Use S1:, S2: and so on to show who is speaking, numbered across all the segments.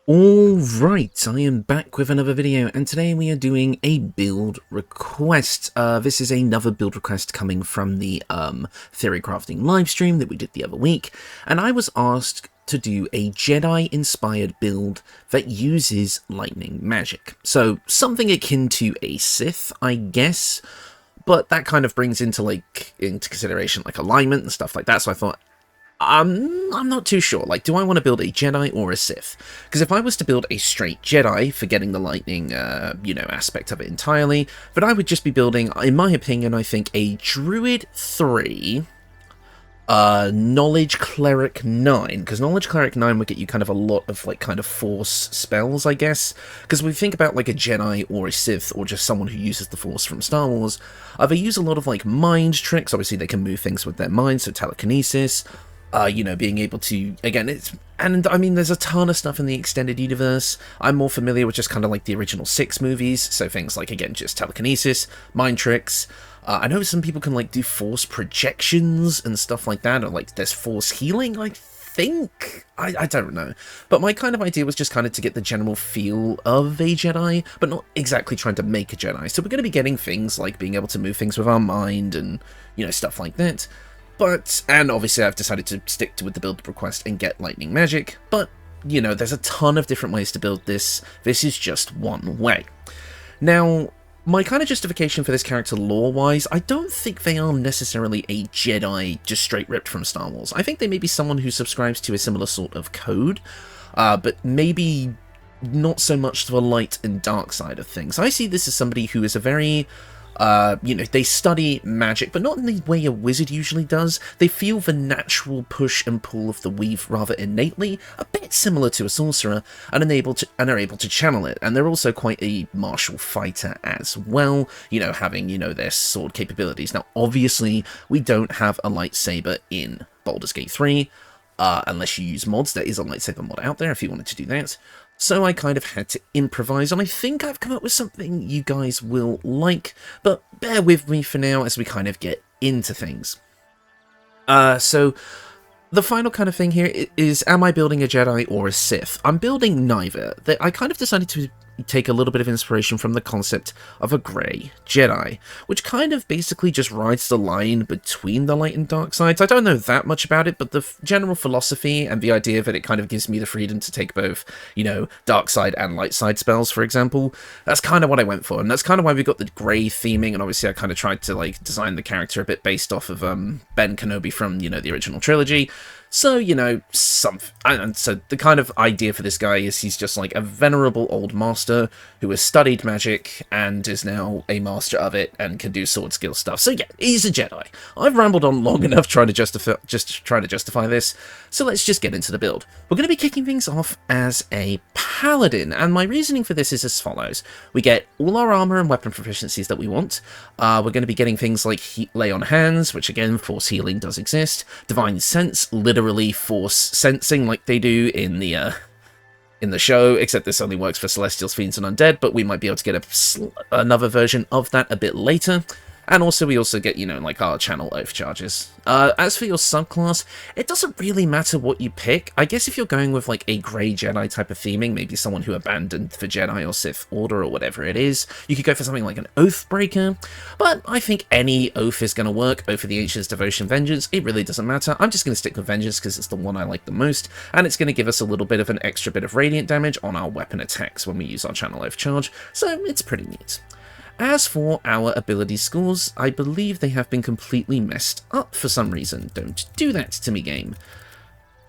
S1: Alright, I am back with another video, and today we are doing a build request. This is another build request coming from the theory crafting livestream that we did the other week, and I was asked to do a Jedi-inspired build that uses lightning magic. So, something akin to a Sith, I guess, but that kind of brings into consideration alignment and stuff like that, so I thought, I'm not too sure. Do I want to build a Jedi or a Sith? Because if I was to build a straight Jedi, forgetting the lightning, aspect of it entirely, but I would just be building, in my opinion, I think, a Druid 3, Knowledge Cleric 9, because Knowledge Cleric 9 would get you kind of a lot of, Force spells, I guess. Because when we think about, a Jedi or a Sith, or just someone who uses the Force from Star Wars, they use a lot of, mind tricks. Obviously, they can move things with their mind, so telekinesis. Being able to, again, there's a ton of stuff in the extended universe. I'm more familiar with just kind of the original 6 movies, so things again, just telekinesis, mind tricks. I know some people can, do force projections and stuff like that, or, there's force healing, I think? I don't know. But my kind of idea was just kind of to get the general feel of a Jedi, but not exactly trying to make a Jedi. So we're going to be getting things like being able to move things with our mind and, stuff like that. And obviously I've decided to stick with the build request and get lightning magic, but, there's a ton of different ways to build this. This is just one way. Now, my kind of justification for this character lore-wise, I don't think they are necessarily a Jedi just straight ripped from Star Wars. I think they may be someone who subscribes to a similar sort of code, but maybe not so much to the light and dark side of things. I see this as somebody who is a very... they study magic, but not in the way a wizard usually does. They feel the natural push and pull of the weave rather innately, a bit similar to a sorcerer, and are able to channel it. And they're also quite a martial fighter as well, having, their sword capabilities. Now, obviously, we don't have a lightsaber in Baldur's Gate 3, unless you use mods. There is a lightsaber mod out there if you wanted to do that. So I kind of had to improvise, and I think I've come up with something you guys will like, but bear with me for now as we kind of get into things. So the final kind of thing here is, am I building a Jedi or a Sith? I'm building neither. I kind of decided to take a little bit of inspiration from the concept of a Gray Jedi, which kind of basically just rides the line between the light and dark sides. I don't know that much about it, but the general philosophy and the idea that it kind of gives me the freedom to take both, dark side and light side spells, for example, that's kind of what I went for, and that's kind of why we got the Gray theming, and obviously I kind of tried to, design the character a bit based off of, Ben Kenobi from, the original trilogy. So, and so the kind of idea for this guy is he's just a venerable old master who has studied magic and is now a master of it and can do sword skill stuff. So yeah, he's a Jedi. I've rambled on long enough trying to justify this, so let's just get into the build. We're going to be kicking things off as a Paladin, and my reasoning for this is as follows. We get all our armor and weapon proficiencies that we want. We're going to be getting things like Lay on Hands, which again, force healing does exist. Divine Sense, literally force sensing like they do in the show, except this only works for Celestials, Fiends, and Undead, but we might be able to get another version of that a bit later. And also, we also get, our channel oath charges. As for your subclass, it doesn't really matter what you pick. I guess if you're going with, a Gray Jedi type of theming, maybe someone who abandoned the Jedi or Sith Order or whatever it is, you could go for something like an Oathbreaker. But I think any oath is going to work. Oath of the Ancients, Devotion, Vengeance, it really doesn't matter. I'm just going to stick with Vengeance because it's the one I like the most, and it's going to give us a little bit of an extra bit of radiant damage on our weapon attacks when we use our channel oath charge, so it's pretty neat. As for our ability scores, I believe they have been completely messed up for some reason. Don't do that to me, game.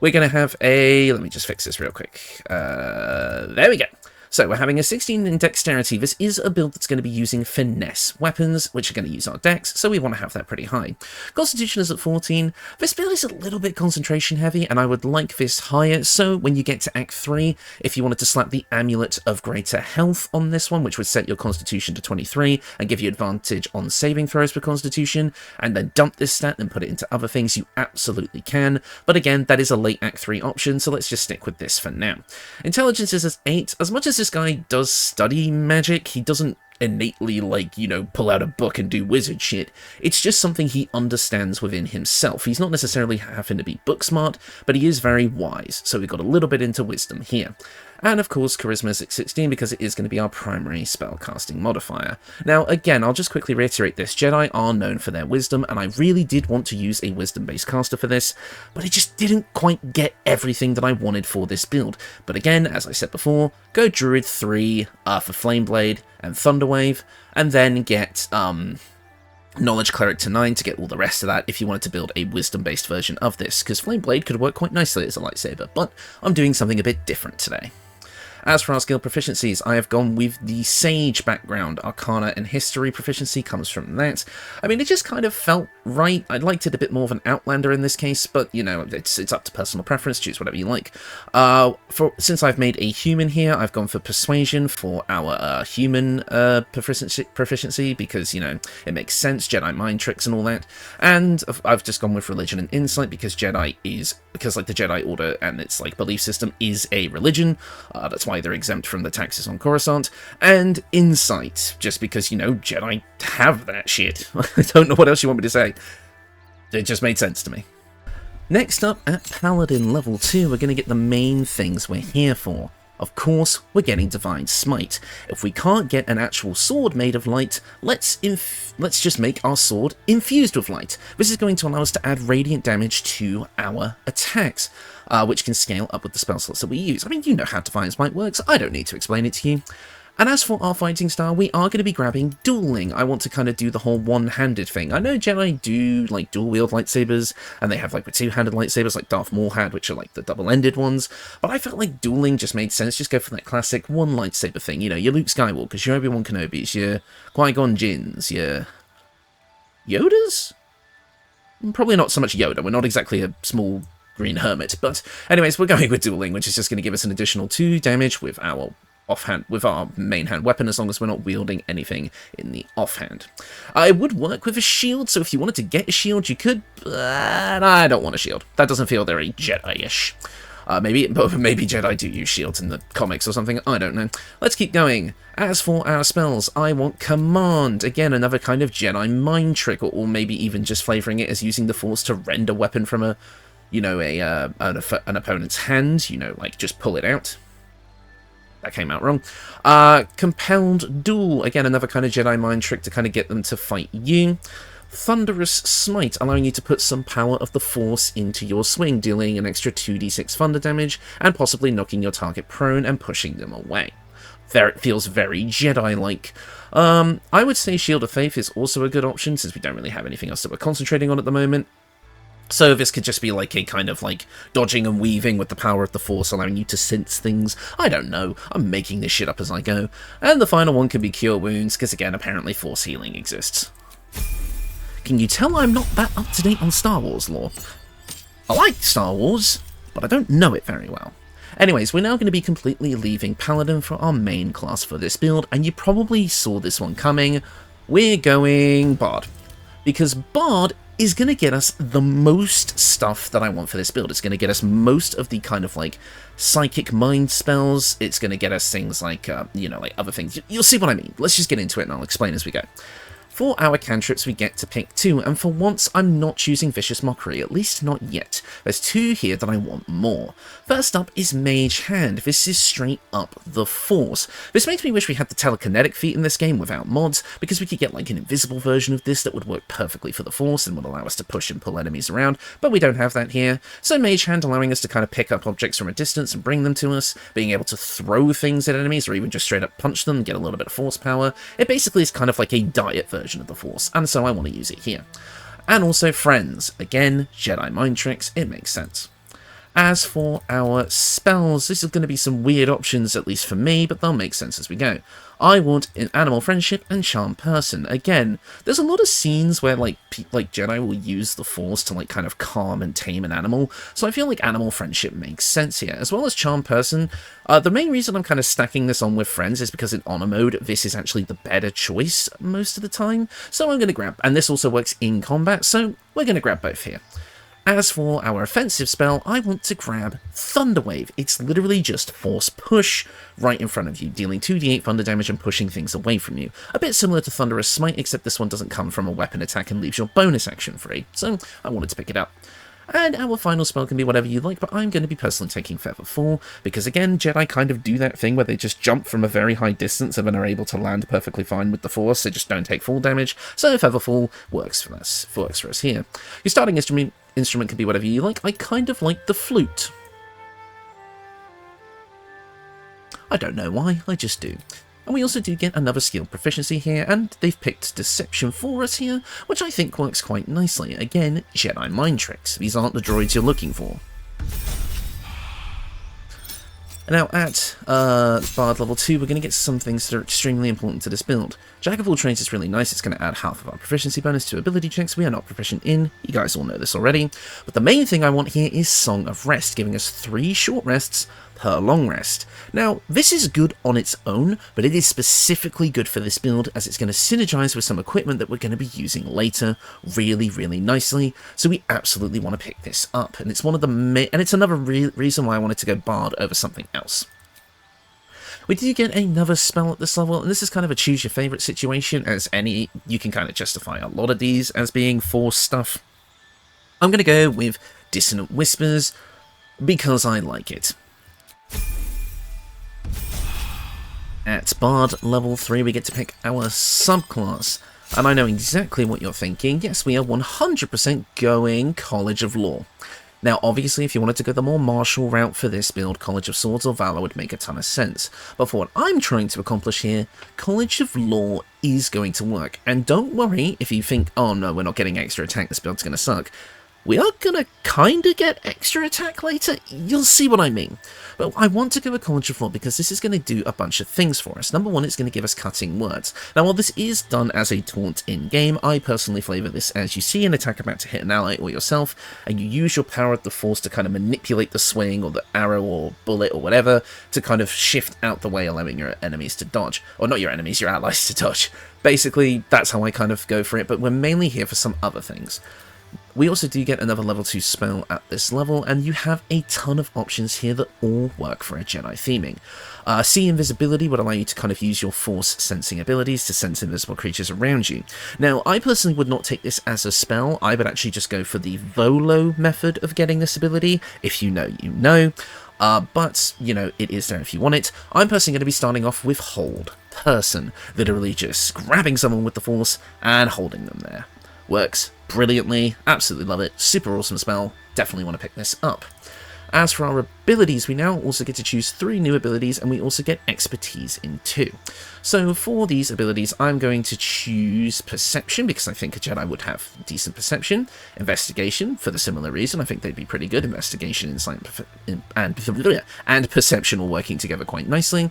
S1: We're going to have let me just fix this real quick. There we go. So we're having a 16 in dexterity. This is a build that's going to be using finesse weapons, which are going to use our dex, so we want to have that pretty high. Constitution is at 14. This build is a little bit concentration heavy, and I would like this higher, so when you get to Act 3, if you wanted to slap the Amulet of Greater Health on this one, which would set your Constitution to 23, and give you advantage on saving throws for Constitution, and then dump this stat and put it into other things, you absolutely can. But again, that is a late Act 3 option, so let's just stick with this for now. Intelligence is at 8. As much as this guy does study magic, he doesn't innately, pull out a book and do wizard shit. It's just something he understands within himself. He's not necessarily having to be book smart, but he is very wise, so we got a little bit into wisdom here. And of course, Charisma is at 16 because it is going to be our primary spellcasting modifier. Now, again, I'll just quickly reiterate this. Jedi are known for their wisdom, and I really did want to use a wisdom-based caster for this, but it just didn't quite get everything that I wanted for this build. But again, as I said before, go Druid 3 for Flameblade and Thunderwave, and then get Knowledge Cleric to 9 to get all the rest of that if you wanted to build a wisdom-based version of this, because Flameblade could work quite nicely as a lightsaber, but I'm doing something a bit different today. As for our skill proficiencies, I have gone with the Sage background. Arcana and History proficiency comes from that. I mean, it just kind of felt right. I liked it a bit more of an Outlander in this case, but, you know, it's up to personal preference. Choose whatever you like. Since I've made a human here, I've gone for Persuasion for our human proficiency because, you know, it makes sense. Jedi mind tricks and all that. And I've just gone with Religion and Insight because the Jedi Order and its, like, belief system is a religion. That's why they're exempt from the taxes on Coruscant, and Insight, just because, you know, Jedi have that shit. I don't know what else you want me to say. It just made sense to me. Next up, at Paladin level 2, we're going to get the main things we're here for. Of course, we're getting Divine Smite. If we can't get an actual sword made of light, let's just make our sword infused with light. This is going to allow us to add radiant damage to our attacks, which can scale up with the spell slots that we use. I mean, you know how Divine Smite works, I don't need to explain it to you. And as for our fighting style, we are going to be grabbing dueling. I want to kind of do the whole one-handed thing. I know Jedi do, like, dual-wield lightsabers, and they have, like, the two-handed lightsabers, like Darth Maul had, which are, like, the double-ended ones. But I felt like dueling just made sense. Just go for that classic one lightsaber thing. You know, your Luke Skywalkers, your Obi-Wan Kenobis, your Qui-Gon Jinns, your Yodas? Probably not so much Yoda. We're not exactly a small green hermit. But anyways, we're going with dueling, which is just going to give us an additional 2 damage with our offhand, with our main hand weapon, as long as we're not wielding anything in the offhand. It would work with a shield, so if you wanted to get a shield, you could, but I don't want a shield. That doesn't feel very Jedi-ish. Maybe Jedi do use shields in the comics or something, I don't know. Let's keep going. As for our spells, I want Command. Again, another kind of Jedi mind trick, or maybe even just flavouring it as using the Force to rend a weapon from an opponent's hand, you know, like just pull it out. That came out wrong. Compelled Duel, again, another kind of Jedi mind trick to kind of get them to fight you. Thunderous Smite, allowing you to put some power of the Force into your swing, dealing an extra 2d6 thunder damage, and possibly knocking your target prone and pushing them away. It feels very Jedi-like. I would say Shield of Faith is also a good option, since we don't really have anything else that we're concentrating on at the moment. So this could just be like a kind of like dodging and weaving with the power of the Force, allowing you to sense things. I don't know. I'm making this shit up as I go. And the final one can be Cure Wounds, because again, apparently Force healing exists. Can you tell I'm not that up to date on Star Wars lore? I like Star Wars, but I don't know it very well. Anyways, we're now going to be completely leaving Paladin for our main class for this build, and you probably saw this one coming. We're going Bard. Because Bard is going to get us the most stuff that I want for this build. It's going to get us most of the kind of like psychic mind spells. It's going to get us things like, you know, like other things. You'll see what I mean. Let's just get into it and I'll explain as we go. For our cantrips, we get to pick 2, and for once, I'm not choosing Vicious Mockery, at least not yet. There's 2 here that I want more. First up is Mage Hand. This is straight up the Force. This makes me wish we had the telekinetic feat in this game without mods, because we could get like an invisible version of this that would work perfectly for the Force and would allow us to push and pull enemies around, but we don't have that here. So Mage Hand allowing us to kind of pick up objects from a distance and bring them to us, being able to throw things at enemies or even just straight up punch them, get a little bit of Force power. It basically is kind of like a diet version of the Force, and so I want to use it here. And also Friends. Again, Jedi mind tricks, it makes sense. As for our spells, this is going to be some weird options, at least for me, but they'll make sense as we go. I want an Animal Friendship and Charm Person. Again, there's a lot of scenes where like Jedi will use the Force to like kind of calm and tame an animal, so I feel like Animal Friendship makes sense here, as well as Charm Person. The main reason I'm kind of stacking this on with Friends is because in Honor mode, this is actually the better choice most of the time, so I'm going to grab, and this also works in combat, so we're going to grab both here. As for our offensive spell, I want to grab Thunderwave. It's literally just Force Push right in front of you, dealing 2d8 thunder damage and pushing things away from you. A bit similar to Thunderous Smite, except this one doesn't come from a weapon attack and leaves your bonus action free, so I wanted to pick it up. And our final spell can be whatever you like, but I'm going to be personally taking Feather Fall, because again, Jedi kind of do that thing where they just jump from a very high distance and then are able to land perfectly fine with the Force, they just don't take fall damage, so Feather Fall works for us here. Your starting instrument can be whatever you like. I kind of like the flute. I don't know why, I just do. And we also do get another skill proficiency here, and they've picked Deception for us here, which I think works quite nicely. Again, Jedi mind tricks. These aren't the droids you're looking for. Now at Bard level 2, we're going to get some things that are extremely important to this build. Jack of all trades is really nice, it's going to add half of our proficiency bonus to ability checks we are not proficient in, you guys all know this already. But the main thing I want here is Song of Rest, giving us 3 short rests per long rest. Now, this is good on its own, but it is specifically good for this build as it's going to synergize with some equipment that we're going to be using later really, really nicely, so we absolutely want to pick this up. And it's one of the and it's another reason why I wanted to go Bard over something else. We do get another spell at this level, and this is kind of a choose your favourite situation, as you can kind of justify a lot of these as being Force stuff. I'm going to go with Dissonant Whispers, because I like it. At Bard level 3, we get to pick our subclass, and I know exactly what you're thinking. Yes, we are 100% going College of Law. Now, obviously, if you wanted to go the more martial route for this build, College of Swords or Valor would make a ton of sense. But for what I'm trying to accomplish here, College of Law is going to work. And don't worry if you think, oh no, we're not getting extra attack, this build's going to suck. We are going to kind of get extra attack later, you'll see what I mean. But I want to go with College of Law because this is going to do a bunch of things for us. Number one, it's going to give us cutting words. Now, while this is done as a taunt in-game, I personally flavour this as you see an attack about to hit an ally or yourself, and you use your power of the Force to kind of manipulate the swing or the arrow or bullet or whatever to kind of shift out the way, allowing your enemies to dodge. Or not your enemies, your allies to dodge. Basically, that's how I kind of go for it, but we're mainly here for some other things. We also do get another level 2 spell at this level, and you have a ton of options here that all work for a Jedi theming. See Invisibility would allow you to kind of use your Force sensing abilities to sense invisible creatures around you. Now, I personally would not take this as a spell, I would actually just go for the Volo method of getting this ability. If you know, you know. But, you know, it is there if you want it. I'm personally going to be starting off with Hold Person, literally just grabbing someone with the Force and holding them there. Works brilliantly, absolutely love it, super awesome spell, definitely want to pick this up. As for our abilities, we now also get to choose 3 new abilities, and we also get expertise in 2. So for these abilities, I'm going to choose Perception, because I think a Jedi would have decent perception. Investigation, for the similar reason, I think they'd be pretty good. Investigation, Insight, and Perception all working together quite nicely.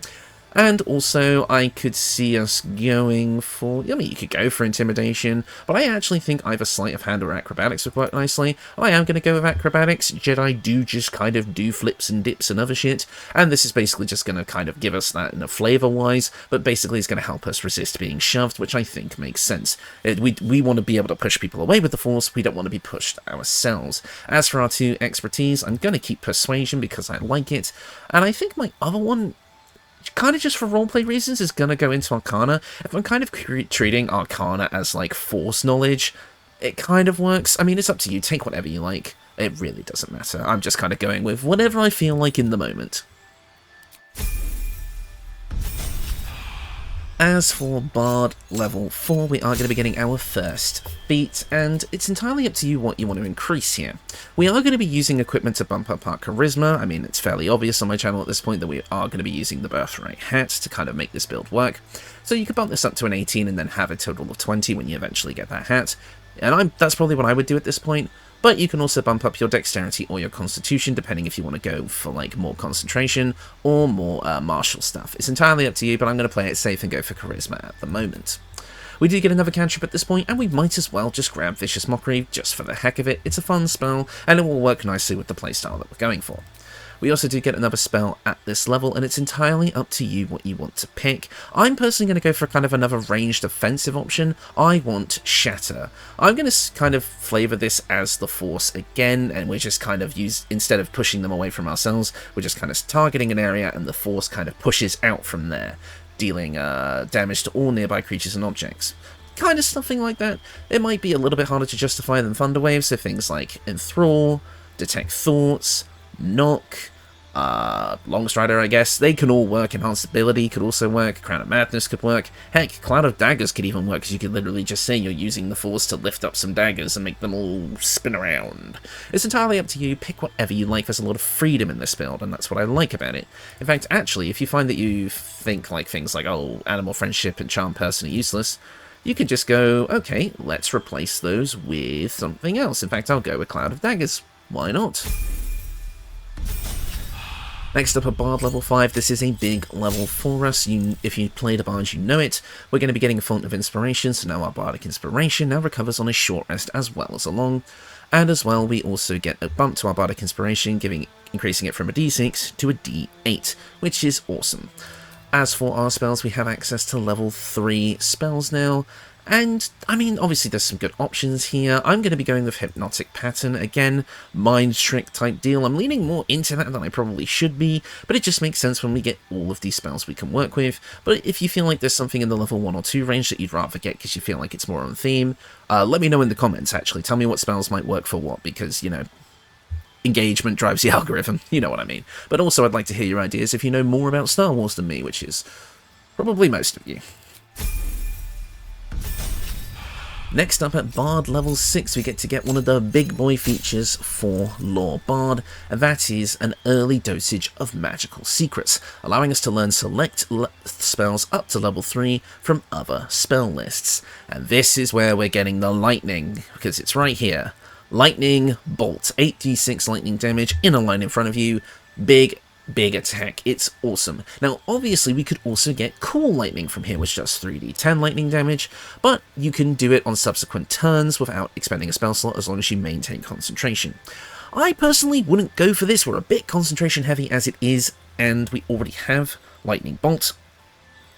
S1: And also, I could see us going for, I mean, you could go for Intimidation, but I actually think either Sleight of Hand or Acrobatics would work nicely. I am going to go with Acrobatics. Jedi do just kind of do flips and dips and other shit, and this is basically just going to kind of give us that in a flavor-wise, but basically it's going to help us resist being shoved, which I think makes sense. We want to be able to push people away with the Force, we don't want to be pushed ourselves. As for our 2 expertise, I'm going to keep Persuasion because I like it, and I think my other one, kind of just for roleplay reasons, is going to go into Arcana. If I'm kind of treating Arcana as like Force knowledge, it kind of works. I mean, it's up to you, take whatever you like, it really doesn't matter. I'm just kind of going with whatever I feel like in the moment. As for Bard level 4, we are going to be getting our first feat, and it's entirely up to you what you want to increase here. We are going to be using equipment to bump up our charisma. I mean, it's fairly obvious on my channel at this point that we are going to be using the Birthright Hat to kind of make this build work. So you could bump this up to an 18 and then have a total of 20 when you eventually get that hat. And that's probably what I would do at this point. But you can also bump up your dexterity or your constitution, depending if you want to go for like more concentration or more martial stuff. It's entirely up to you, but I'm going to play it safe and go for charisma at the moment. We do get another cantrip at this point, and we might as well just grab Vicious Mockery just for the heck of it. It's a fun spell, and it will work nicely with the playstyle that we're going for. We also do get another spell at this level, and it's entirely up to you what you want to pick. I'm personally going to go for kind of another ranged offensive option. I want Shatter. I'm going to kind of flavour this as the Force again, and we're just kind of instead of pushing them away from ourselves, we're just kind of targeting an area, and the Force kind of pushes out from there, dealing damage to all nearby creatures and objects. kind of something like that. It might be a little bit harder to justify than Thunderwave, so things like Enthrall, Detect Thoughts, Knock, Longstrider, I guess, they can all work. Enhanced Ability could also work, Crown of Madness could work, heck, Cloud of Daggers could even work, because you could literally just say you're using the Force to lift up some daggers and make them all spin around. It's entirely up to you, pick whatever you like. There's a lot of freedom in this build, and that's what I like about it. In fact, actually, if you find that you think like things like, oh, Animal Friendship and Charm Person are useless, you could just go, okay, let's replace those with something else. In fact, I'll go with Cloud of Daggers. Why not? Next up at Bard level 5, this is a big level for us. If you played a Bard, you know it. We're going to be getting a Font of Inspiration, so now our Bardic Inspiration now recovers on a short rest as well as a long. And as well, we also get a bump to our Bardic Inspiration, increasing it from a D6 to a D8, which is awesome. As for our spells, we have access to level 3 spells now. And, I mean, obviously there's some good options here. I'm going to be going with Hypnotic Pattern. Again, Mind Trick type deal. I'm leaning more into that than I probably should be, but it just makes sense when we get all of these spells we can work with. But if you feel like there's something in the level 1 or 2 range that you'd rather get because you feel like it's more on theme, let me know in the comments, actually. Tell me what spells might work for what, because, you know, engagement drives the algorithm. You know what I mean. But also, I'd like to hear your ideas if you know more about Star Wars than me, which is probably most of you. Next up at Bard level 6, we get one of the big boy features for Lore Bard, and that is an early dosage of magical secrets, allowing us to learn select spells up to level 3 from other spell lists. And this is where we're getting the lightning, because it's right here. Lightning Bolt, 8d6 lightning damage in a line in front of you, big attack. It's awesome. Now, obviously, we could also get Cool Lightning from here, which does 3d10 lightning damage, but you can do it on subsequent turns without expending a spell slot as long as you maintain concentration. I personally wouldn't go for this. We're a bit concentration heavy as it is, and we already have Lightning Bolt.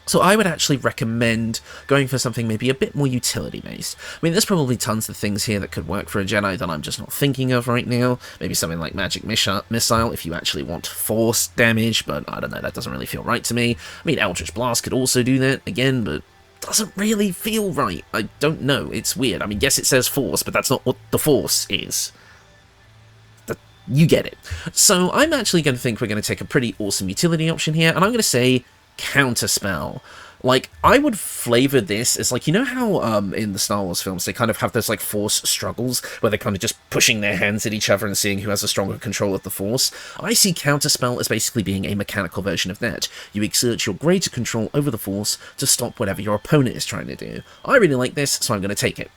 S1: So I would actually recommend going for something maybe a bit more utility-based. I mean, there's probably tons of things here that could work for a Jedi that I'm just not thinking of right now. Maybe something like Magic Missile if you actually want force damage, but I don't know, that doesn't really feel right to me. I mean, Eldritch Blast could also do that, again, but doesn't really feel right. I don't know, it's weird. I mean, yes, it says force, but that's not what the force is. You get it. So I'm actually going to think we're going to take a pretty awesome utility option here, and I'm going to say Counterspell. Like, I would flavor this as, like, you know how in the Star Wars films they kind of have those, like, force struggles where they're kind of just pushing their hands at each other and seeing who has a stronger control of the force? I see Counterspell as basically being a mechanical version of that. You exert your greater control over the force to stop whatever your opponent is trying to do. I really like this, so I'm going to take it.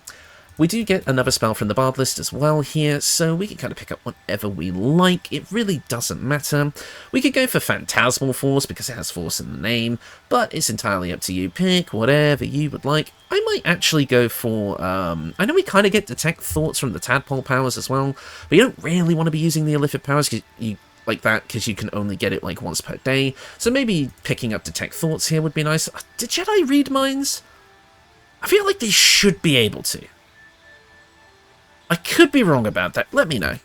S1: We do get another spell from the Bard list as well here, so we can kind of pick up whatever we like. It really doesn't matter. We could go for Phantasmal Force because it has force in the name, but it's entirely up to you. Pick whatever you would like. I might actually go for, I know we kind of get Detect Thoughts from the Tadpole powers as well, but you don't really want to be using the Illithid powers because you can only get it like once per day. So maybe picking up Detect Thoughts here would be nice. Did Jedi read minds? I feel like they should be able to. I could be wrong about that. Let me know.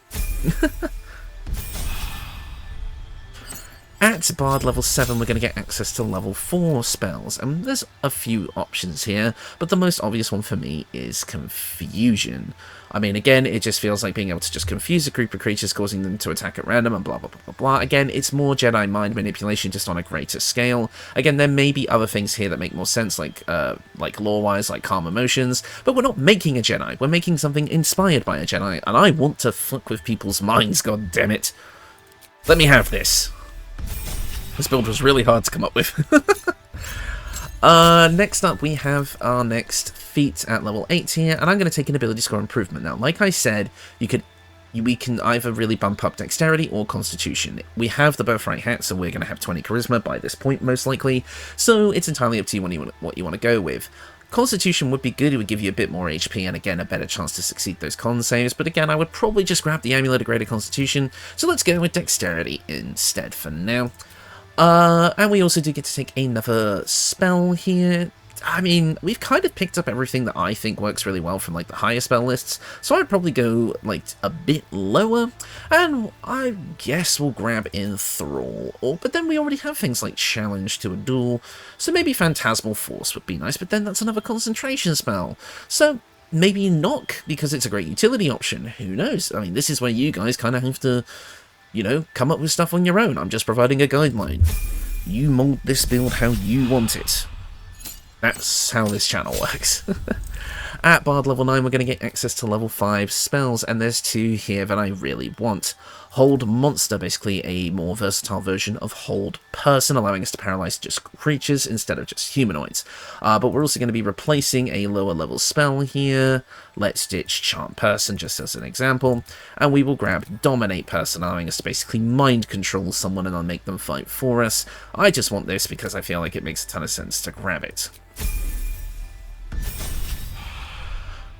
S1: At Bard level 7, we're going to get access to level 4 spells, and there's a few options here, but the most obvious one for me is Confusion. I mean, again, it just feels like being able to just confuse a group of creatures, causing them to attack at random, and blah, blah, blah, blah, blah. Again, it's more Jedi mind manipulation, just on a greater scale. Again, there may be other things here that make more sense, like lore-wise, like Calm Emotions, but we're not making a Jedi. We're making something inspired by a Jedi, and I want to fuck with people's minds, goddammit. Let me have this. This build was really hard to come up with. Next up, we have our next feat at level 8 here, and I'm going to take an ability score improvement. Now, like I said, we can either really bump up Dexterity or Constitution. We have the Birthright hat, so we're going to have 20 Charisma by this point, most likely, so it's entirely up to you what you want to go with. Constitution would be good, it would give you a bit more HP, and again, a better chance to succeed those con saves, but again, I would probably just grab the Amulet of Greater Constitution, so let's go with Dexterity instead for now. And we also do get to take another spell here. I mean, we've kind of picked up everything that I think works really well from, like, the higher spell lists, so I'd probably go, like, a bit lower, and I guess we'll grab Enthrall, but then we already have things like Challenge to a Duel, so maybe Phantasmal Force would be nice, but then that's another concentration spell, so maybe Knock, because it's a great utility option, who knows? I mean, this is where you guys kind of have to, you know, come up with stuff on your own. I'm just providing a guideline. You mold this build how you want it. That's how this channel works. At Bard level 9, we're going to get access to level 5 spells, and there's 2 here that I really want. Hold Monster, basically a more versatile version of Hold Person, allowing us to paralyze just creatures instead of just humanoids. But we're also going to be replacing a lower level spell here. Let's ditch Charm Person, just as an example. And we will grab Dominate Person, allowing us to basically mind control someone and then make them fight for us. I just want this because I feel like it makes a ton of sense to grab it.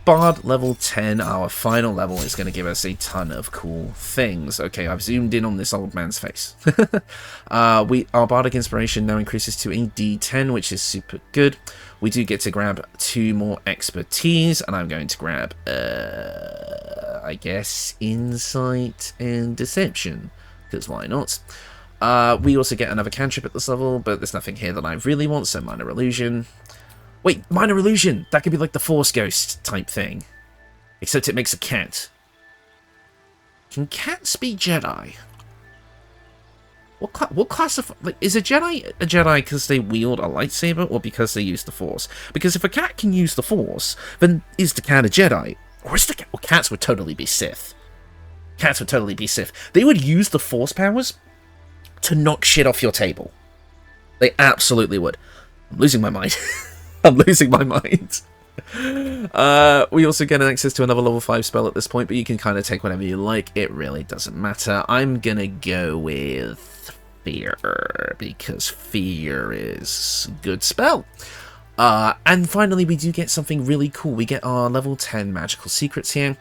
S1: Bard level 10, our final level, is going to give us a ton of cool things. Okay, I've zoomed in on this old man's face. Our Bardic Inspiration now increases to a D10, which is super good. We do get to grab 2 more Expertise, and I'm going to grab, I guess, Insight and Deception, because why not? We also get another cantrip at this level, but there's nothing here that I really want, so Minor Illusion. Wait, Minor Illusion! That could be like the Force Ghost type thing. Except it makes a cat. Can cats be Jedi? What class of... Like, is a Jedi because they wield a lightsaber, or because they use the Force? Because if a cat can use the Force, then is the cat a Jedi? Or is the cat... Well, cats would totally be Sith. Cats would totally be Sith. They would use the Force powers to knock shit off your table. They absolutely would. I'm losing my mind. I'm losing my mind. We also get access to another level 5 spell at this point, but you can kind of take whatever you like. It really doesn't matter. I'm gonna go with Fear, because Fear is a good spell. And finally, we do get something really cool. We get our level 10 magical secrets here.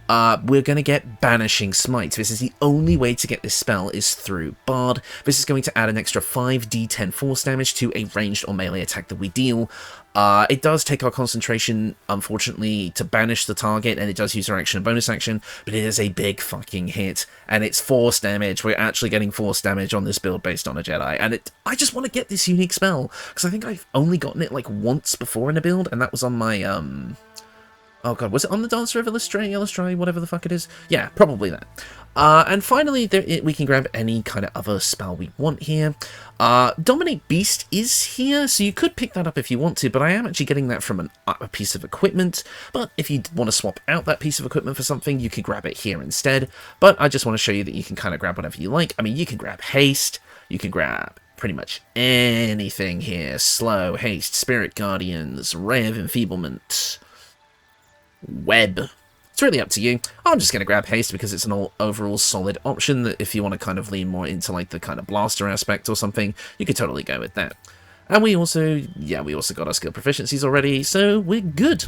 S1: We're going to get Banishing Smites. This is the only way to get this spell is through Bard. This is going to add an extra 5d10 force damage to a ranged or melee attack that we deal. It does take our concentration, unfortunately, to banish the target, and it does use our action and bonus action, but it is a big fucking hit, and it's force damage. We're actually getting force damage on this build based on a Jedi, and I just want to get this unique spell, because I think I've only gotten it like once before in a build, and that was on my, oh god, was it on the Dancer of Illustri, whatever the fuck it is? Yeah, probably that. And finally, we can grab any kind of other spell we want here. Dominate Beast is here, so you could pick that up if you want to, but I am actually getting that from a piece of equipment. But if you want to swap out that piece of equipment for something, you could grab it here instead. But I just want to show you that you can kind of grab whatever you like. I mean, you can grab Haste, you can grab pretty much anything here. Slow, Haste, Spirit Guardians, Ray of Enfeeblement, Web. It's really up to you. I'm just going to grab Haste because it's an overall solid option that if you want to kind of lean more into like the kind of blaster aspect or something, you could totally go with that. And we also got our skill proficiencies already, so we're good.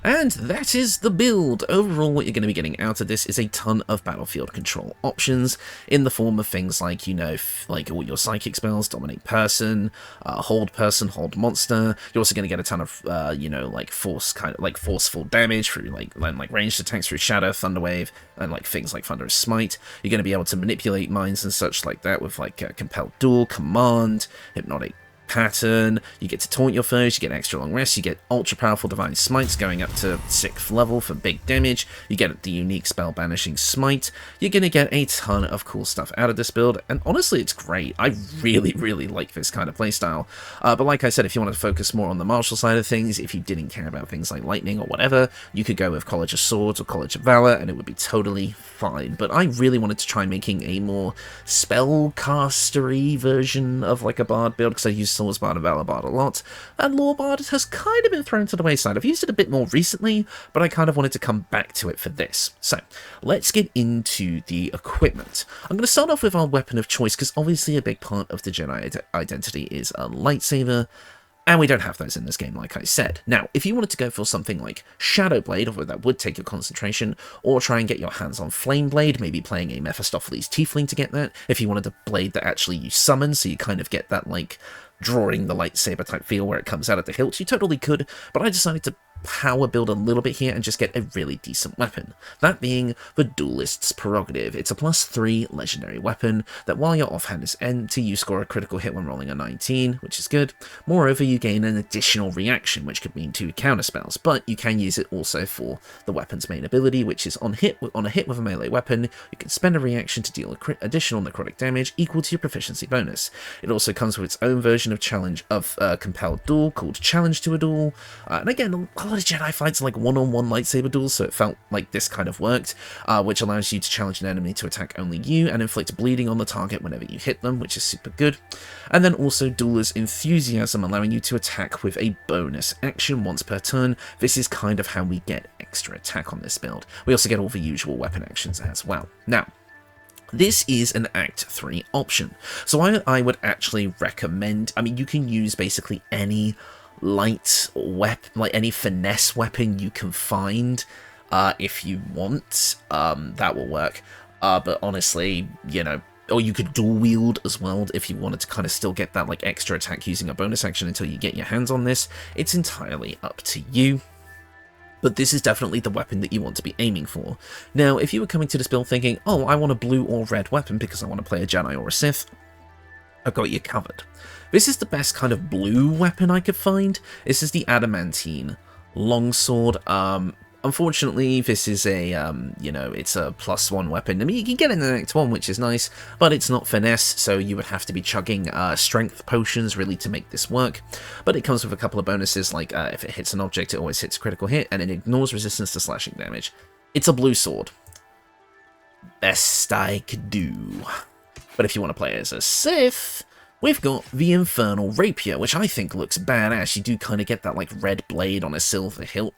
S1: And that is the build. Overall, what you're going to be getting out of this is a ton of battlefield control options in the form of things like, you know, like all your psychic spells, Dominate Person, Hold Monster. You're also going to get a ton of, you know, like forceful damage through like ranged attacks through Shadow, Thunderwave, and like things like Thunderous Smite. You're going to be able to manipulate minds and such like that with like Compelled Duel, Command, Hypnotic Pattern. You get to taunt your foes, you get extra long rest, you get ultra powerful divine smites going up to 6th level for big damage, you get the unique spell Banishing Smite. You're gonna get a ton of cool stuff out of this build, and honestly it's great. I really like this kind of playstyle, but like I said, if you want to focus more on the martial side of things, if you didn't care about things like lightning or whatever, you could go with College of Swords or College of Valor and it would be totally fine. But I really wanted to try making a more spellcastery version of like a Bard build, because I use Swords Bard and Valor Bard a lot, and Lore Bard has kind of been thrown to the wayside. I've used it a bit more recently, but I kind of wanted to come back to it for this. So, let's get into the equipment. I'm going to start off with our weapon of choice, because obviously a big part of the Jedi identity is a lightsaber, and we don't have those in this game, like I said. Now, if you wanted to go for something like Shadow Blade, although that would take your concentration, or try and get your hands on Flame Blade, maybe playing a Mephistopheles Tiefling to get that, if you wanted a blade that actually you summon, so you kind of get that, like, drawing the lightsaber type feel where it comes out at the hilt. You totally could, but I decided to power build a little bit here and just get a really decent weapon. That being the Duelist's Prerogative. It's a +3 legendary weapon that while your offhand is empty, you score a critical hit when rolling a 19, which is good. Moreover, you gain an additional reaction, which could mean 2 counterspells, but you can use it also for the weapon's main ability, which is on a hit with a melee weapon, you can spend a reaction to deal additional necrotic damage equal to your proficiency bonus. It also comes with its own version of Compelled Duel called Challenge to a Duel, and again, a lot of Jedi fights are like one-on-one lightsaber duels, so it felt like this kind of worked, which allows you to challenge an enemy to attack only you and inflict bleeding on the target whenever you hit them, which is super good. And then also Dueler's Enthusiasm, allowing you to attack with a bonus action once per turn. This is kind of how we get extra attack on this build. We also get all the usual weapon actions as well. Now, this is an Act 3 option, so I would actually recommend, I mean, you can use basically any light weapon, like any finesse weapon you can find, if you want, that will work, but honestly, you know, or you could dual wield as well if you wanted to kind of still get that like extra attack using a bonus action until you get your hands on this. It's entirely up to you. But this is definitely the weapon that you want to be aiming for. Now, if you were coming to this build thinking, oh, I want a blue or red weapon because I want to play a Jedi or a Sith, I've got you covered. This is the best kind of blue weapon I could find. This is the Adamantine Longsword. Unfortunately, this is a, you know, it's a +1 weapon. I mean, you can get it in Act 1, which is nice, but it's not finesse, so you would have to be chugging strength potions really to make this work. But it comes with a couple of bonuses, like if it hits an object, it always hits a critical hit, and it ignores resistance to slashing damage. It's a blue sword. Best I could do. But if you want to play as a Sith, we've got the Infernal Rapier, which I think looks badass. You do kind of get that like red blade on a silver hilt.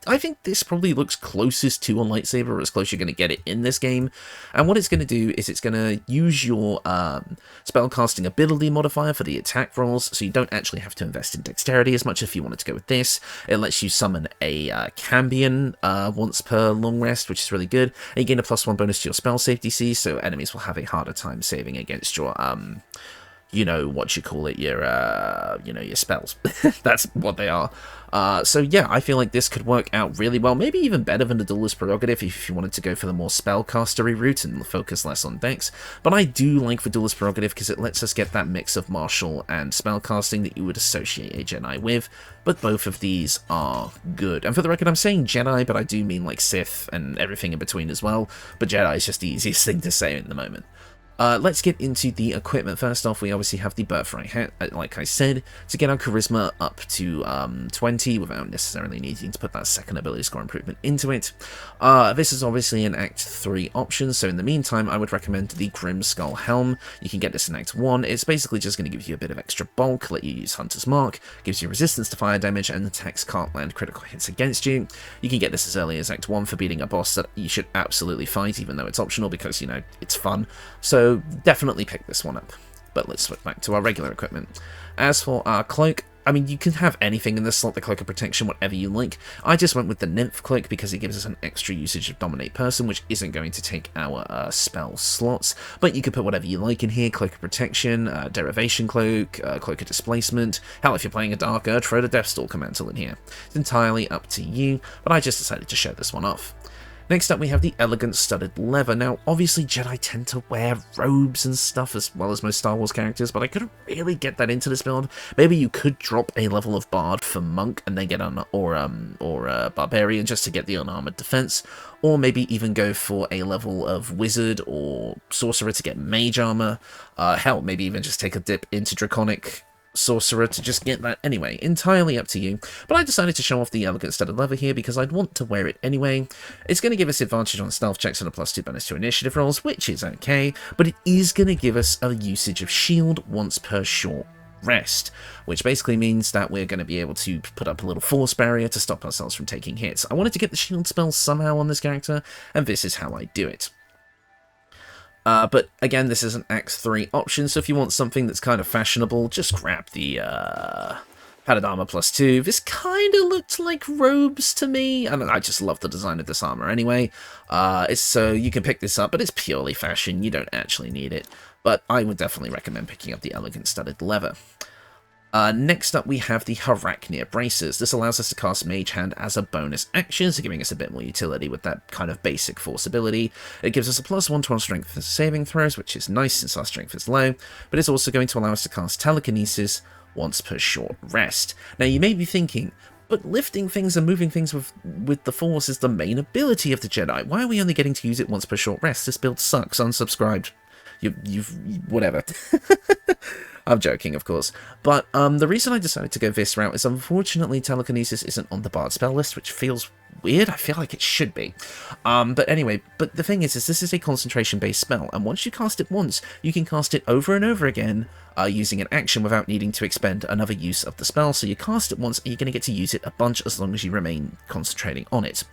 S1: I think this probably looks closest to a lightsaber, or as close you're going to get it in this game. And what it's going to do is it's going to use your spellcasting ability modifier for the attack rolls, so you don't actually have to invest in dexterity as much if you wanted to go with this. It lets you summon a Cambion once per long rest, which is really good. And you gain a +1 bonus to your spell save DC, so enemies will have a harder time saving against your you know, what you call it, your, you know, your spells. That's what they are. So yeah, I feel like this could work out really well, maybe even better than the Duelist's Prerogative if you wanted to go for the more spellcastery route and focus less on dex. But I do like the Duelist's Prerogative because it lets us get that mix of martial and spellcasting that you would associate a Jedi with, but both of these are good. And for the record, I'm saying Jedi, but I do mean like Sith and everything in between as well, but Jedi is just the easiest thing to say at the moment. Let's get into the equipment. First off, we obviously have the Birthright hat, like I said, to get our Charisma up to 20 without necessarily needing to put that second ability score improvement into it. This is obviously an Act 3 option, so in the meantime, I would recommend the Grim Skull Helm. You can get this in Act 1. It's basically just going to give you a bit of extra bulk, let you use Hunter's Mark, gives you resistance to fire damage, and attacks can't land critical hits against you. You can get this as early as Act 1 for beating a boss that you should absolutely fight, even though it's optional, because, you know, it's fun. So definitely pick this one up. But let's switch back to our regular equipment. As for our cloak, I mean, you can have anything in this slot, the Cloak of Protection, whatever you like. I just went with the Nymph Cloak because it gives us an extra usage of Dominate Person, which isn't going to take our spell slots. But you could put whatever you like in here: Cloak of Protection, Derivation Cloak, Cloak of Displacement. Hell, if you're playing a Dark Urge, throw the Deathstalker Mantle in here. It's entirely up to you, but I just decided to show this one off. Next up, we have the Elegant Studded Leather. Now, obviously, Jedi tend to wear robes and stuff as well as most Star Wars characters, but I couldn't really get that into this build. Maybe you could drop a level of Bard for Monk and then get Barbarian just to get the unarmored defense, or maybe even go for a level of Wizard or Sorcerer to get Mage Armor. Hell, maybe even just take a dip into Draconic Sorcerer to just get that anyway. Entirely up to you, but I decided to show off the Elegant Studded Leather here because I'd want to wear it anyway. It's going to give us advantage on stealth checks and a +2 bonus to initiative rolls, which is okay, but it is going to give us a usage of shield once per short rest, which basically means that we're going to be able to put up a little force barrier to stop ourselves from taking hits. I wanted to get the shield spell somehow on this character, and this is how I do it. But again, this is an Act 3 option, so if you want something that's kind of fashionable, just grab the Padded Armor +2. This kind of looked like robes to me. I just love the design of this armor anyway. So you can pick this up, but it's purely fashion. You don't actually need it. But I would definitely recommend picking up the Elegant Studded Leather. Next up, we have the Haraknir Bracers. This allows us to cast Mage Hand as a bonus action, so giving us a bit more utility with that kind of basic force ability. It gives us a +1 to our strength for saving throws, which is nice since our strength is low, but it's also going to allow us to cast Telekinesis once per short rest. Now, you may be thinking, but lifting things and moving things with the Force is the main ability of the Jedi. Why are we only getting to use it once per short rest? This build sucks. Unsubscribed. You've whatever. I'm joking, of course. But the reason I decided to go this route is unfortunately Telekinesis isn't on the Bard spell list, which feels weird. I feel like it should be. But anyway, but the thing is this is a concentration-based spell, and once you cast it once, you can cast it over and over again using an action without needing to expend another use of the spell. So you cast it once, and you're going to get to use it a bunch as long as you remain concentrating on it.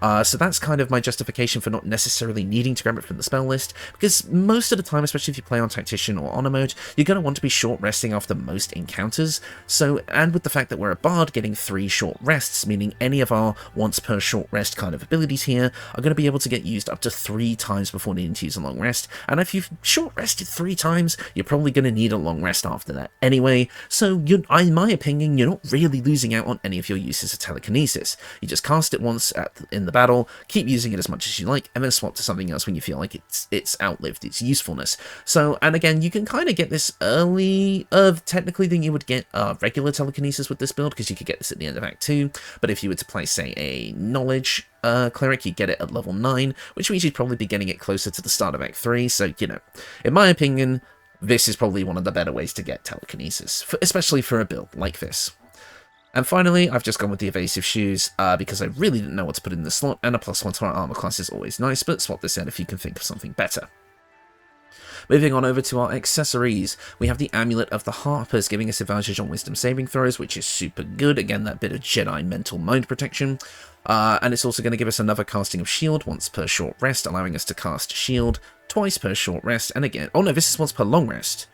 S1: So that's kind of my justification for not necessarily needing to grab it from the spell list, because most of the time, especially if you play on Tactician or Honor mode, you're going to want to be short resting after most encounters. So, and with the fact that we're a Bard, getting 3 short rests, meaning any of our once per short rest kind of abilities here are going to be able to get used up to 3 times before needing to use a long rest. And if you've short rested 3 times, you're probably going to need a long rest after that anyway. So, in my opinion, you're not really losing out on any of your uses of Telekinesis. You just cast it once in the battle, keep using it as much as you like, and then swap to something else when you feel like it's outlived its usefulness. So, and again, you can kind of get this early, technically than you would get regular Telekinesis with this build, because you could get this at the end of Act 2, but if you were to play, say, a Knowledge cleric, you get it at level 9, which means you'd probably be getting it closer to the start of Act 3, so, you know, in my opinion, this is probably one of the better ways to get Telekinesis, especially for a build like this. And finally, I've just gone with the Evasive Shoes, because I really didn't know what to put in the slot, and a +1 to our armor class is always nice, but swap this out if you can think of something better. Moving on over to our accessories, we have the Amulet of the Harpers, giving us advantage on wisdom saving throws, which is super good. Again, that bit of Jedi mental mind protection. And it's also going to give us another casting of shield once per short rest, allowing us to cast shield twice per short rest. And again, oh no, this is once per long rest.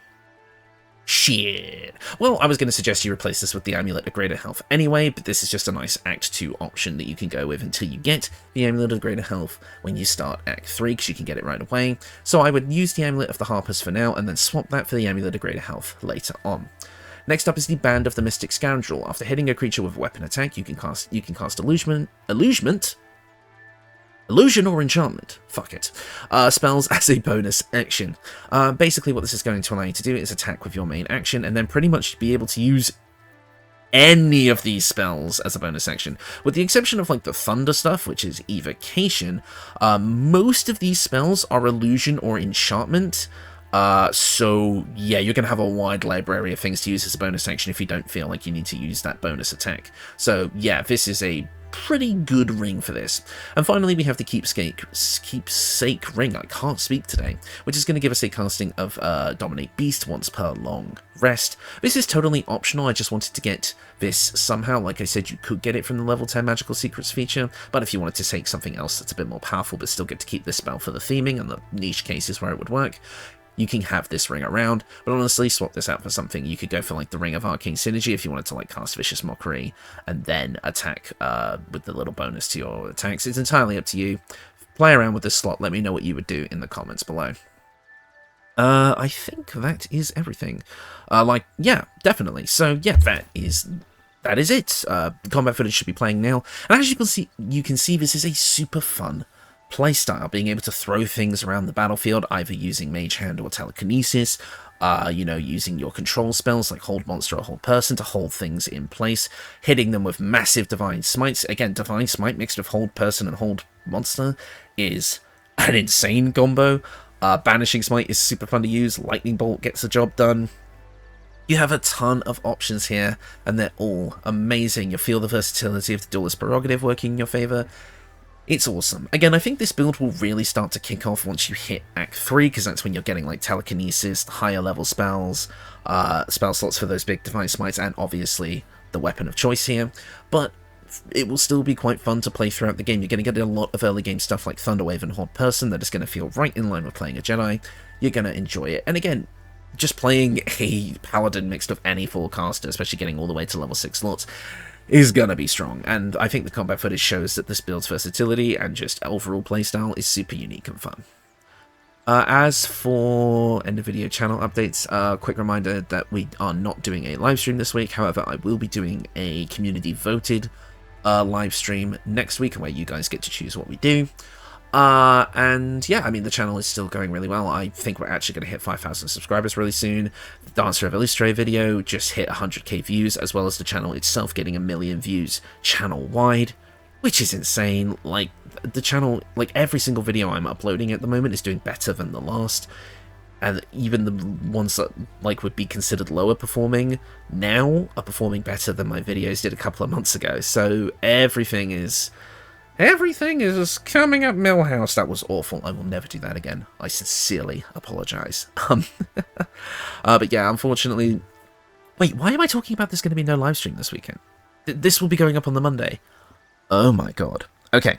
S1: Shit. Well, I was going to suggest you replace this with the Amulet of Greater Health anyway, but this is just a nice Act 2 option that you can go with until you get the Amulet of Greater Health when you start Act 3, because you can get it right away. So I would use the Amulet of the Harpers for now, and then swap that for the Amulet of Greater Health later on. Next up is the Band of the Mystic Scoundrel. After hitting a creature with a weapon attack, you can cast Illusion or Enchantment, fuck it, spells as a bonus action. Basically what this is going to allow you to do is attack with your main action, and then pretty much be able to use any of these spells as a bonus action. With the exception of like the Thunder stuff, which is Evocation, most of these spells are Illusion or Enchantment. So yeah, you're going to have a wide library of things to use as a bonus action if you don't feel like you need to use that bonus attack. So yeah, this is a pretty good ring for this. And finally, we have the Keepsake Ring, I can't speak today, which is going to give us a casting of Dominate Beast once per long rest. This is totally optional, I just wanted to get this somehow. Like I said, you could get it from the level 10 Magical Secrets feature, but if you wanted to take something else that's a bit more powerful but still get to keep this spell for the theming and the niche cases where it would work, you can have this ring around, but honestly, swap this out for something. You could go for like the Ring of Arcane Synergy if you wanted to like cast Vicious Mockery and then attack with the little bonus to your attacks. It's entirely up to you. Play around with this slot. Let me know what you would do in the comments below. I think that is everything. Yeah, definitely. So yeah, that is it. Combat footage should be playing now, and as you can see, this is a super fun playstyle, being able to throw things around the battlefield, either using Mage Hand or Telekinesis, you know, using your control spells like Hold Monster or Hold Person to hold things in place, hitting them with massive Divine Smites. Again, Divine Smite mixed with Hold Person and Hold Monster is an insane combo. Banishing Smite is super fun to use, Lightning Bolt gets the job done. You have a ton of options here, and they're all amazing. You feel the versatility of the Duelist Prerogative working in your favour. It's awesome. Again, I think this build will really start to kick off once you hit Act 3, because that's when you're getting like Telekinesis, the higher level spells, spell slots for those big Divine Smites, and obviously the weapon of choice here. But it will still be quite fun to play throughout the game. You're going to get a lot of early game stuff like Thunderwave and Hold Person that is going to feel right in line with playing a Jedi. You're going to enjoy it. And again, just playing a Paladin mixed with any forecaster, especially getting all the way to level 6 slots, is gonna be strong, and I think the combat footage shows that this build's versatility and just overall playstyle is super unique and fun. As for end of video channel updates, quick reminder that we are not doing a live stream this week. However, I will be doing a community voted live stream next week, where you guys get to choose what we do. And yeah, I mean, the channel is still going really well. I think we're actually going to hit 5,000 subscribers really soon. The Dancer of Illustre video just hit 100k views, as well as the channel itself getting 1 million views channel-wide, which is insane. Like, the channel, like, every single video I'm uploading at the moment is doing better than the last. And even the ones that, like, would be considered lower performing now are performing better than my videos did a couple of months ago. So everything is coming up Millhouse. That was awful. I will never do that again. I sincerely apologize. But yeah, unfortunately... Wait, why am I talking about there's going to be no live stream this weekend? This will be going up on the Monday. Oh my god. Okay,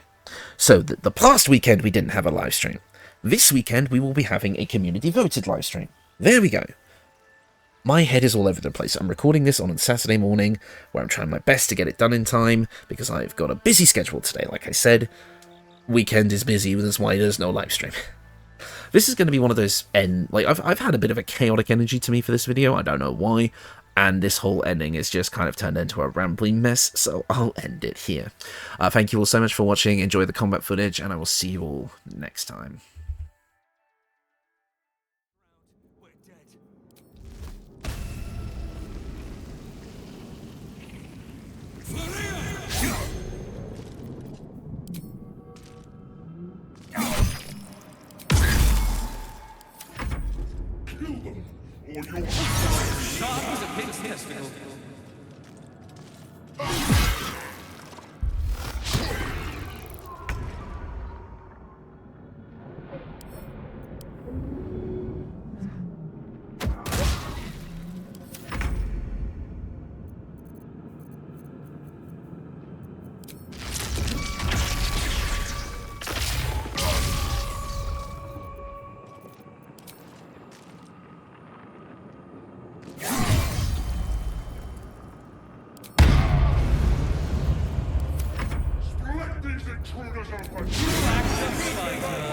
S1: so the past weekend we didn't have a live stream. This weekend we will be having a community voted live stream. There we go. My head is all over the place. I'm recording this on a Saturday morning, where I'm trying my best to get it done in time, because I've got a busy schedule today, like I said. Weekend is busy, that's why there's no live stream. This is going to be one of those I've had a bit of a chaotic energy to me for this video, I don't know why, and this whole ending is just kind of turned into a rambling mess, so I'll end it here. Thank you all so much for watching, enjoy the combat footage, and I will see you all next time.
S2: Sharp as a pig's testicle.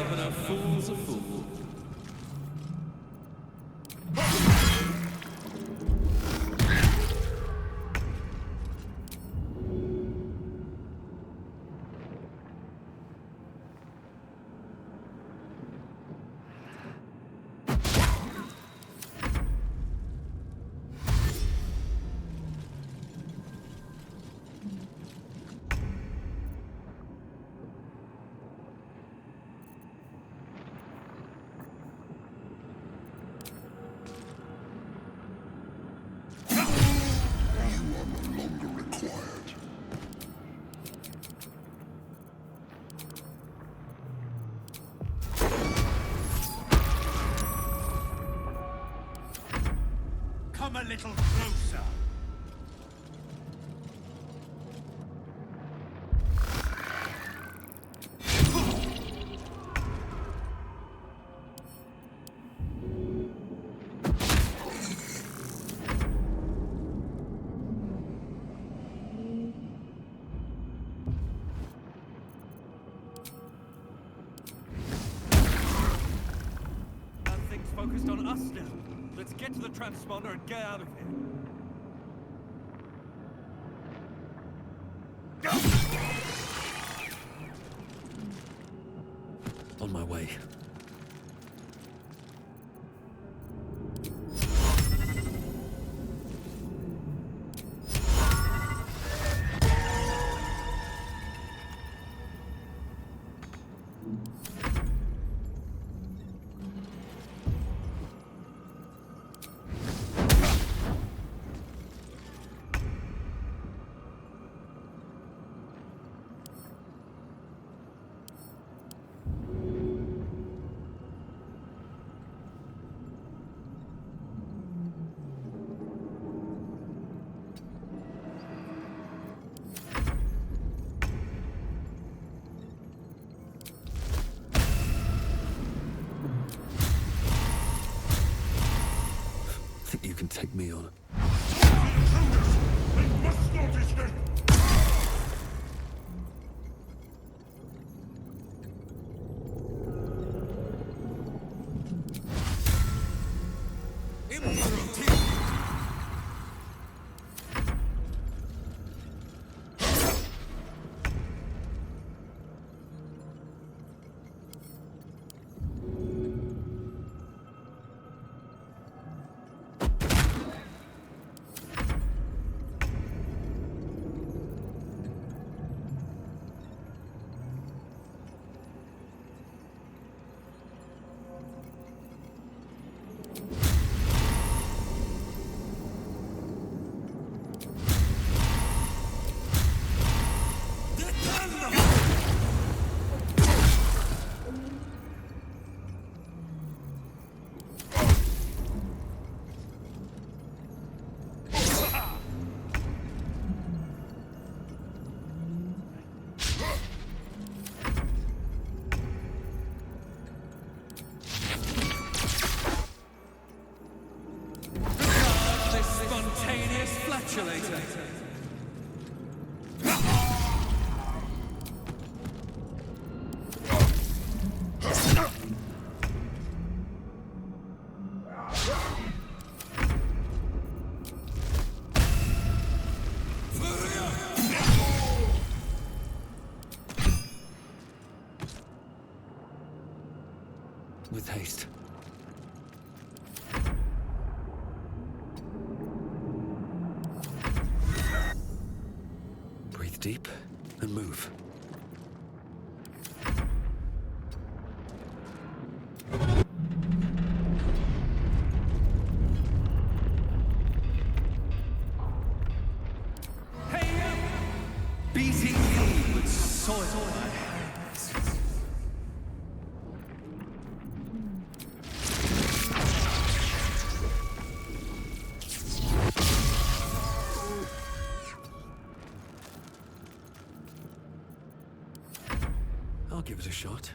S2: But a fool's a fool. Come a little closer. Nothing's focused on us now. Let's get to the transponder and get out of here. On my way. Think you can take me on? With haste. Breathe deep and move. Hey, beating me with soil. I'll give it a shot.